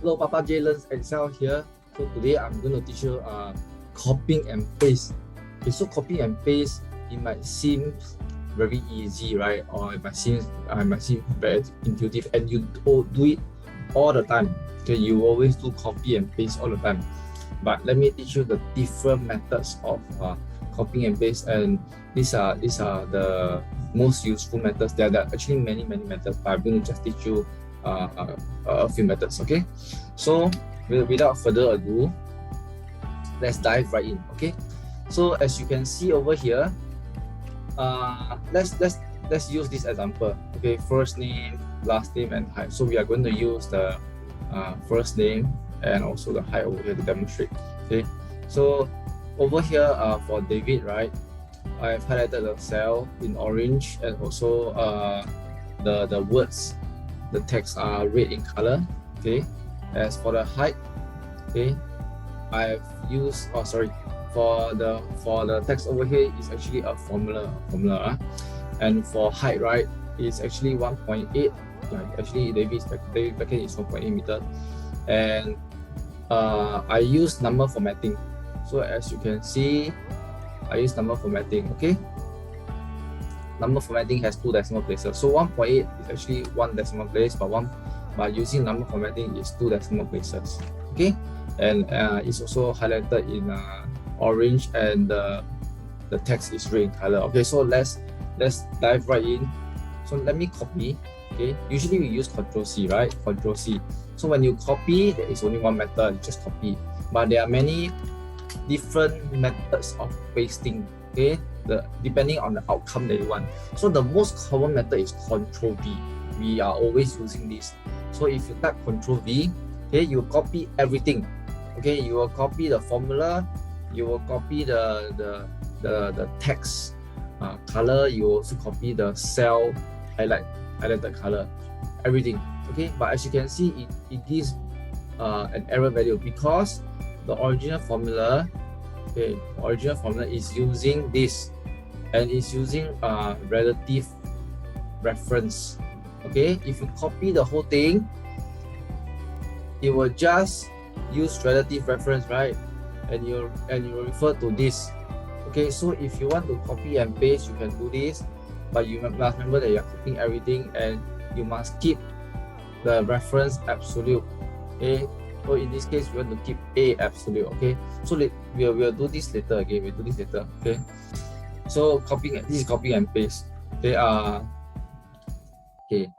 Hello, Papa J Learns Excel here. So today I'm going to teach you copying and paste. Okay, so copy and paste, it might seem very easy, right? Or it might seem very intuitive, and you do it all the time. Okay, you always do copy and paste all the time. But let me teach you the different methods of copying and paste, and these are the most useful methods. There are actually many methods, but I'm going to just teach you a few methods. Okay, so without further ado, let's dive right in. Okay, so as you can see over here, let's use this example. Okay, first name, last name, and height. So we are going to use the first name and also the height over here to demonstrate. Okay, so over here for David, right, I've highlighted the cell in orange, and also the words, the text are red in color. Okay, as for the height, okay, I've used for the text over here is actually a formula, and for height, right, it's actually 1.8. Actually David Beckham is 1.8 meter, and I use number formatting. So as you can see, I use number formatting. Okay, number formatting has 2 decimal places. So 1.8 is actually 1 decimal place, but using number formatting is 2 decimal places. Okay, and it's also highlighted in orange, and the text is red in color. Okay, so let's dive right in. So let me copy. Okay, usually we use Ctrl+C, right? Ctrl+C. So when you copy, there is only one method, you just copy. But there are many different methods of pasting. Okay, depending on the outcome that you want. So the most common method is Ctrl+V. We are always using this. So if you type Ctrl+V, okay, you copy everything. Okay, you will copy the formula, you will copy the text color, you will also copy the cell highlighted color, everything. Okay, but as you can see, it gives an error value because the original formula, okay, is using this, and it's using relative reference. Okay, if you copy the whole thing, it will just use relative reference, right? And you refer to this. Okay, so if you want to copy and paste, you can do this, but you must remember that you are copying everything, and you must keep the reference absolute. Okay, so in this case, we want to keep A absolute. Okay, so we'll do this later. Okay, we'll do this later. Okay, so this is copy and paste. Okay, okay,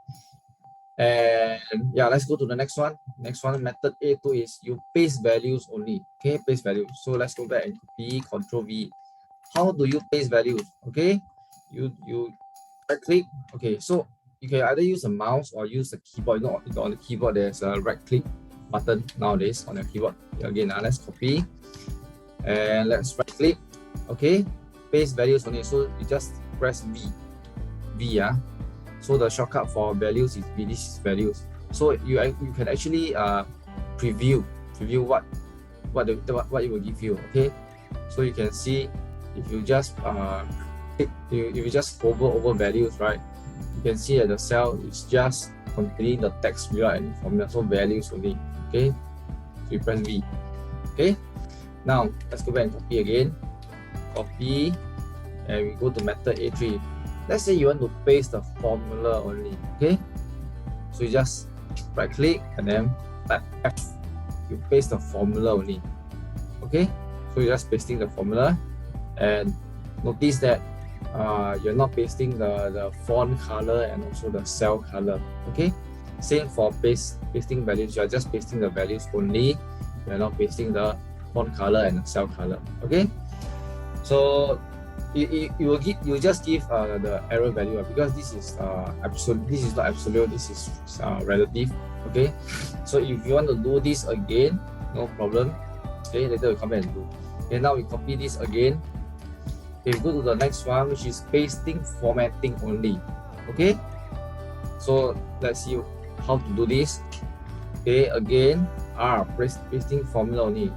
and yeah, let's go to the next one. Next one, method A2 is you paste values only. Okay, paste values. So let's go back and copy, Ctrl+V. How do you paste values? Okay, you right click. Okay, so you can either use a mouse or use the keyboard. You know, on the keyboard there's a right click button nowadays on your keyboard. Again, let's copy and let's right click. Okay, paste values only. So you just press V. So the shortcut for values is V. This is values. So you can actually preview what it will give you. Okay, so you can see if you just if you just hover over values, right, you can see that the cell is just containing the text without any formula. So values only. Okay, so you press V. Okay, now let's go back and copy again. Copy, and we go to method A3. Let's say you want to paste the formula only. Okay, so you just right click and then type F. You paste the formula only. Okay, so you're just pasting the formula, and notice that you're not pasting the font color and also the cell color. Okay, same for pasting values. You're just pasting the values only. You're not pasting the font color and the cell color. Okay, so you will just give the error value, because this is absolute. This is not absolute. This is relative. Okay, so if you want to do this again, no problem. Okay, later we come back and do. Okay, now we copy this again. Okay, we go to the next one, which is pasting formatting only. Okay, so let's see how to do this. Okay, again, pasting formula only.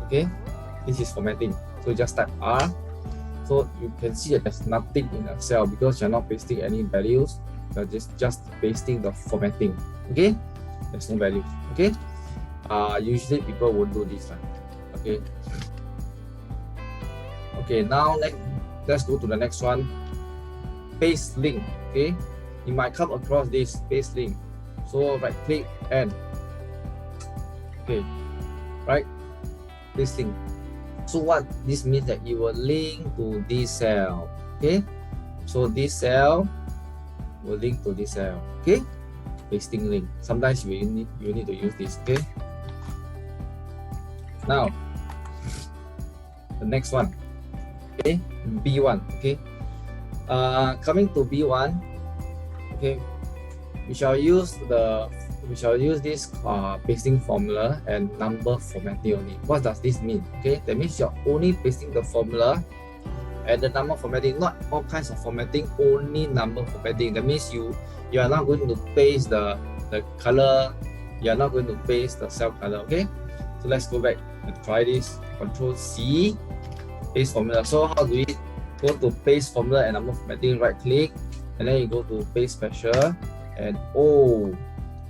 Okay, this is formatting. So just type R. So you can see that there's nothing in a cell because you're not pasting any values. You're just pasting the formatting. Okay, there's no values. Okay, usually people won't do this one. Okay. Okay, now let's go to the next one. Paste link. Okay, you might come across this paste link. So right click and right, paste link. So what this means that it will link to this cell. Okay, so this cell will link to this cell. Okay, pasting link. Sometimes you need to use this. Okay. Now the next one. Okay, B1. Okay, coming to B1. Okay, we shall use this pasting formula and number formatting only. What does this mean? Okay, that means you're only pasting the formula and the number formatting, not all kinds of formatting, only number formatting. That means you are not going to paste the color, you are not going to paste the cell color. Okay, so let's go back and try this. Control C, paste formula. So how do we go to paste formula and number formatting? Right click and then you go to paste special and O.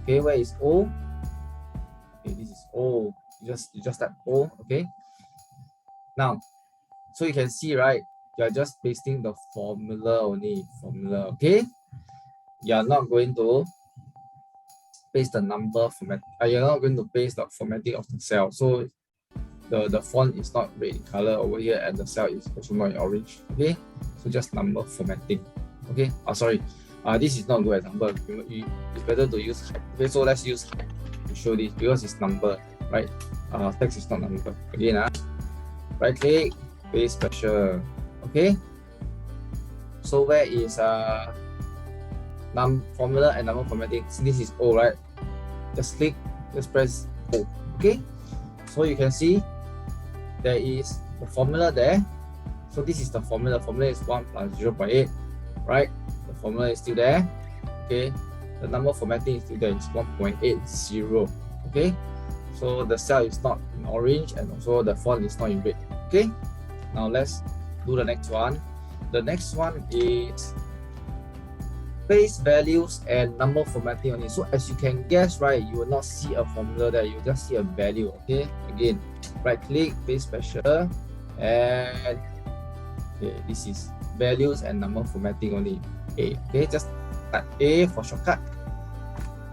Okay, where is O? Okay, this is O. You just type O. Okay. Now, so you can see, right? You are just pasting the formula only. Formula. Okay. You are not going to paste the number format. You're not going to paste the formatting of the cell. So the font is not red in color over here, and the cell is also not in orange. Okay. So just number formatting. Okay. Sorry. This is not a good example. It's better to use height. Okay, so let's use height to show this because it's number, right? Text is not number. Again, right click, paste special. Okay. So where is formula and number formatting? This is O, right? Just click, just press O. Okay. So you can see there is the formula there. So this is the formula. Formula is 1 plus 0.8, right? The formula is still there. Okay, the number formatting is still there. It's 1.80. Okay, so the cell is not in orange and also the font is not in red. Okay, now let's do the next one. The next one is paste values and number formatting only. So as you can guess, right, you will not see a formula there, you just see a value. Okay, again, right click, paste special, and okay, this is values and number formatting only. A. Okay, just type A for shortcut.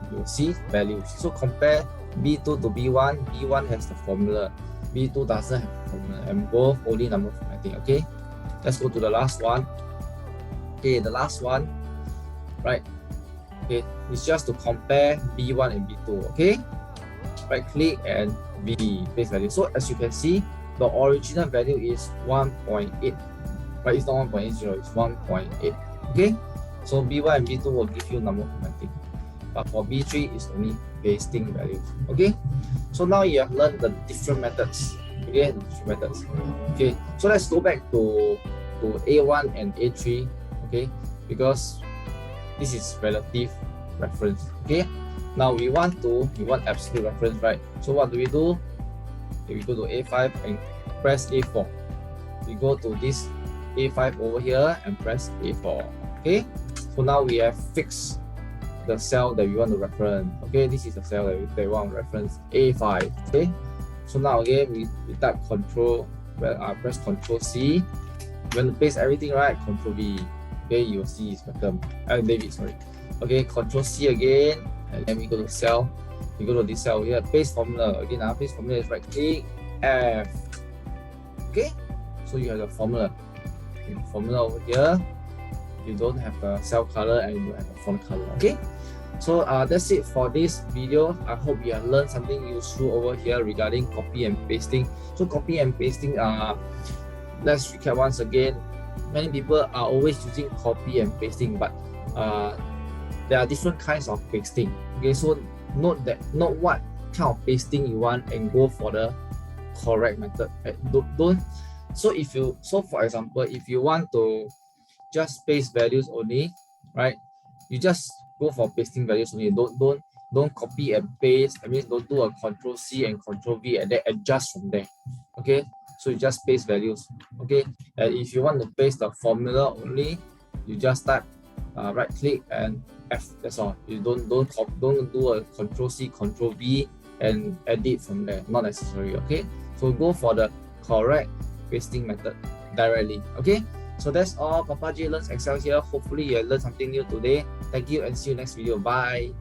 You will see values. So compare B2 to B1. B1 has the formula. B2 doesn't have the formula, and both only number formatting. Okay, let's go to the last one. Okay, the last one, right? Okay, it's just to compare B1 and B2. Okay, right click and V, paste value. So as you can see, the original value is 1.8. Right, it's not 1.80, it's 1.8. Okay, so B1 and B2 will give you number formatting, but for B3 it's only pasting values. Okay, so now you have learned the different methods. Okay, the different methods. Okay, so let's go back to A1 and A3. Okay, because this is relative reference. Okay, now we want absolute reference, right? So what do? Okay, we go to A5 and press A4. We go to this A5 over here and press A4. Okay, so now we have fixed the cell that we want to reference. Okay, this is the cell that we want to reference, A5. Okay, so now again we type press Control C. When to paste everything, right, Control V. Okay, you will see it's become David, sorry. Okay, Control C again, and then we go to cell. We go to this cell here, paste formula. Again, paste formula is right click, F. Okay, so you have the formula. The formula over here. You don't have the cell color and you don't have the font color. Okay, so that's it for this video. I hope you have learned something useful over here regarding copy and pasting. So copy and pasting, let's recap once again. Many people are always using copy and pasting, but there are different kinds of pasting. Okay, so note what kind of pasting you want and go for the correct method. Right? So for example, if you want to just paste values only, right? You just go for pasting values only. Don't copy and paste. I mean, don't do a Control C and Control V and then adjust from there. Okay, so you just paste values. Okay, and if you want to paste the formula only, you just type right click and F. That's all. You don't do a Control C, Control V and edit from there, not necessary, okay? So go for the correct pasting method directly, okay? So that's all. Papa J Learns Excel here. Hopefully you learned something new today. Thank you and see you next video. Bye.